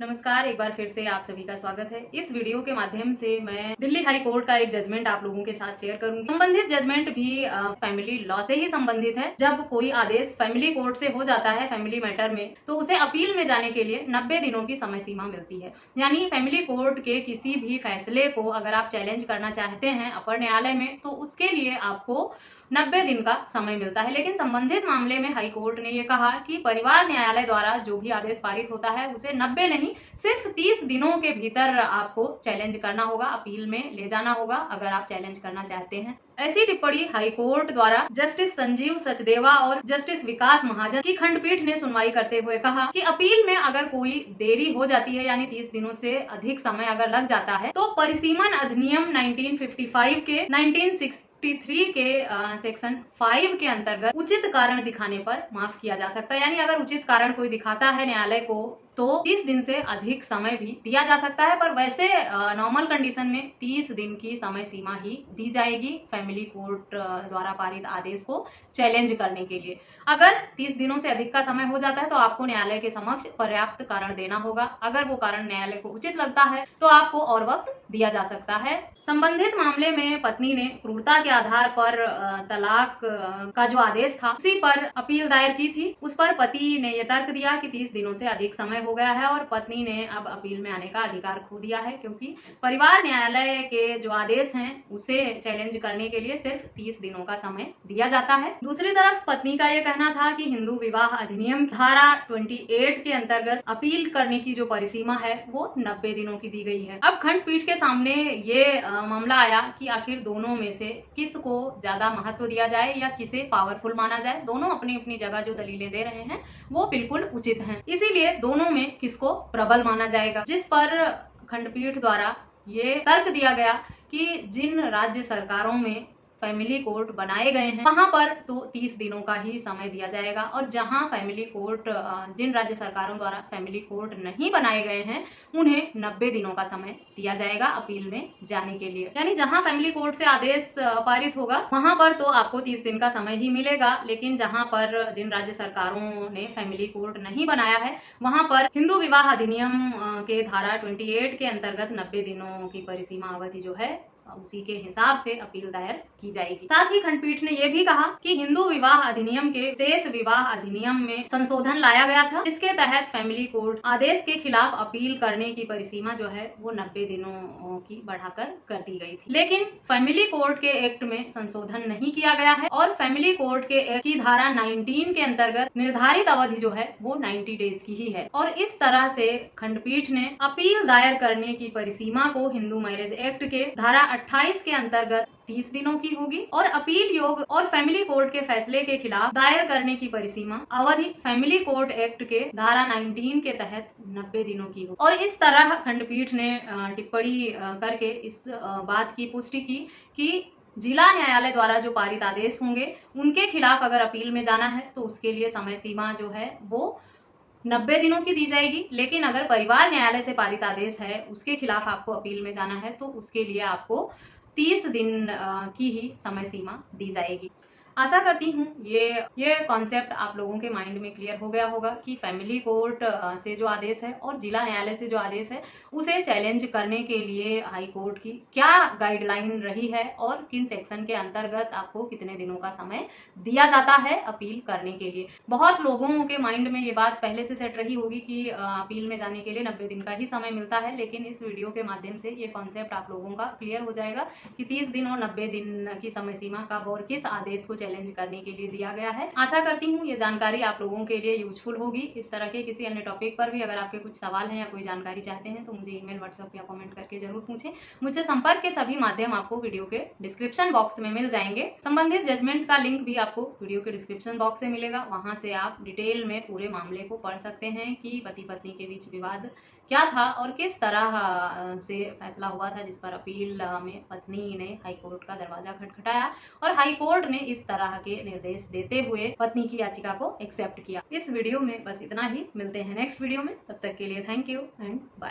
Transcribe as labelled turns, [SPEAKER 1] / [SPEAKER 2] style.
[SPEAKER 1] नमस्कार, एक बार फिर से आप सभी का स्वागत है। इस वीडियो के माध्यम से मैं दिल्ली हाई कोर्ट का एक जजमेंट आप लोगों के साथ शेयर करूंगी। संबंधित जजमेंट भी फैमिली लॉ से ही संबंधित है। जब कोई आदेश फैमिली कोर्ट से हो जाता है फैमिली मैटर में, तो उसे अपील में जाने के लिए 90 दिनों की समय सीमा मिलती है। यानी फैमिली कोर्ट के किसी भी फैसले को अगर आप चैलेंज करना चाहते हैं अपर न्यायालय में, तो उसके लिए आपको 90 दिन का समय मिलता है। लेकिन संबंधित मामले में हाई कोर्ट ने ये कहा कि परिवार न्यायालय द्वारा जो भी आदेश पारित होता है उसे 90 नहीं, सिर्फ 30 दिनों के भीतर आपको चैलेंज करना होगा, अपील में ले जाना होगा अगर आप चैलेंज करना चाहते हैं। ऐसी टिप्पणी हाई कोर्ट द्वारा जस्टिस संजीव सचदेवा और जस्टिस विकास महाजन की खंडपीठ ने सुनवाई करते हुए कहा कि अपील में अगर कोई देरी हो जाती है, यानी 30 दिनों से अधिक समय अगर लग जाता है, तो परिसीमन अधिनियम 1955 के 1963 के सेक्शन 5 के अंतर्गत उचित कारण दिखाने पर माफ किया जा सकता है। यानी अगर उचित कारण कोई दिखाता है न्यायालय को, तो 30 दिन से अधिक समय भी दिया जा सकता है। पर वैसे नॉर्मल कंडीशन में 30 दिन की समय सीमा ही दी जाएगी फैमिली कोर्ट द्वारा पारित आदेश को चैलेंज करने के लिए। अगर 30 दिनों से अधिक का समय हो जाता है तो आपको न्यायालय के समक्ष पर्याप्त कारण देना होगा। अगर वो कारण न्यायालय को उचित लगता है तो आपको और वक्त दिया जा सकता है। संबंधित मामले में पत्नी ने क्रूरता के आधार पर तलाक का जो आदेश था उसी पर अपील दायर की थी। उस पर पति ने यह तर्क दिया कि 30 दिनों से अधिक समय हो गया है और पत्नी ने अब अपील में आने का अधिकार खो दिया है, क्योंकि परिवार न्यायालय के जो आदेश हैं उसे चैलेंज करने के लिए सिर्फ 30 दिनों का समय दिया जाता है। दूसरी तरफ पत्नी का यह कहना था कि हिंदू विवाह अधिनियम धारा 28 के अंतर्गत अपील करने की जो परिसीमा है वो 90 दिनों की दी गई है। अब खंडपीठ के सामने ये मामला आया कि आखिर दोनों में से किसको ज्यादा महत्व दिया जाए या किसे पावरफुल माना जाए। दोनों अपनी अपनी जगह जो दलीलें दे रहे हैं वो बिल्कुल उचित हैं, इसीलिए दोनों में किसको प्रबल माना जाएगा। जिस पर खंडपीठ द्वारा ये तर्क दिया गया कि जिन राज्य सरकारों में फैमिली कोर्ट बनाए गए हैं वहां पर तो 30 दिनों का ही समय दिया जाएगा, और जहां फैमिली कोर्ट जिन राज्य सरकारों द्वारा फैमिली कोर्ट नहीं बनाए गए हैं उन्हें 90 दिनों का समय दिया जाएगा अपील में जाने के लिए। यानी जहां फैमिली कोर्ट से आदेश पारित होगा वहां पर तो आपको 30 दिन का समय ही मिलेगा, लेकिन जहां पर जिन राज्य सरकारों ने फैमिली कोर्ट नहीं बनाया है वहां पर हिंदू विवाह अधिनियम के धारा 28 के अंतर्गत 90 दिनों की परिसीमा अवधि जो है उसी के हिसाब से अपील दायर की जाएगी। साथ ही खंडपीठ ने यह भी कहा कि हिंदू विवाह अधिनियम के शेष विवाह अधिनियम में संशोधन लाया गया था, इसके तहत फैमिली कोर्ट आदेश के खिलाफ अपील करने की परिसीमा जो है वो 90 दिनों की बढ़ाकर कर दी गई थी। लेकिन फैमिली कोर्ट के एक्ट में संशोधन नहीं किया गया है और फैमिली कोर्ट के एक्ट की धारा 19 के अंतर्गत निर्धारित अवधि जो है वो 90 डेज की ही है। और इस तरह से खंडपीठ ने अपील दायर करने की परिसीमा को हिंदू मैरिज एक्ट के धारा 28 के अंतर्गत 30 दिनों की होगी और अपील योग और फैमिली कोर्ट के फैसले के खिलाफ दायर करने की परिसीमा अवधि फैमिली कोर्ट एक्ट के धारा 19 के तहत 90 दिनों की होगी। और इस तरह खंडपीठ ने टिप्पणी करके इस बात की पुष्टि की कि जिला न्यायालय द्वारा जो पारित आदेश होंगे उनके खिलाफ अगर अपील में जाना है तो उसके लिए समय सीमा जो है वो 90 दिनों की दी जाएगी। लेकिन अगर परिवार न्यायालय से पारित आदेश है उसके खिलाफ आपको अपील में जाना है तो उसके लिए आपको 30 दिन की ही समय सीमा दी जाएगी। आशा करती हूँ ये कॉन्सेप्ट आप लोगों के माइंड में क्लियर हो गया होगा कि फैमिली कोर्ट से जो आदेश है और जिला न्यायालय से जो आदेश है उसे चैलेंज करने के लिए हाई कोर्ट की क्या गाइडलाइन रही है और किन सेक्शन के अंतर्गत आपको कितने दिनों का समय दिया जाता है अपील करने के लिए। बहुत लोगों के माइंड में ये बात पहले से सेट रही होगी कि अपील में जाने के लिए 90 दिन का ही समय मिलता है, लेकिन इस वीडियो के माध्यम से ये कॉन्सेप्ट आप लोगों का क्लियर हो जाएगा कि 30 दिन और 90 दिन की समय सीमा कब और किस आदेश को चैलेंज करने के लिए दिया गया है। आशा करती हूँ ये जानकारी आप लोगों के लिए यूजफुल होगी। इस तरह के किसी अन्य टॉपिक पर भी अगर आपके कुछ सवाल हैं या कोई जानकारी चाहते हैं तो मुझे ईमेल, व्हाट्सएप या कमेंट करके जरूर पूछें। मुझसे संपर्क के सभी माध्यम आपको वीडियो के डिस्क्रिप्शन बॉक्स में मिल जाएंगे। संबंधित जजमेंट का लिंक भी आपको वीडियो के डिस्क्रिप्शन बॉक्स से मिलेगा, वहां से आप डिटेल में पूरे मामले को पढ़ सकते हैं कि पति पत्नी के बीच विवाद क्या था और किस तरह से फैसला हुआ था जिस पर अपील में पत्नी ने हाई कोर्ट का दरवाजा खटखटाया और हाई कोर्ट ने इस तरह के निर्देश देते हुए पत्नी की याचिका को एक्सेप्ट किया। इस वीडियो में बस इतना ही, मिलते हैं नेक्स्ट वीडियो में, तब तक के लिए थैंक यू एंड बाय।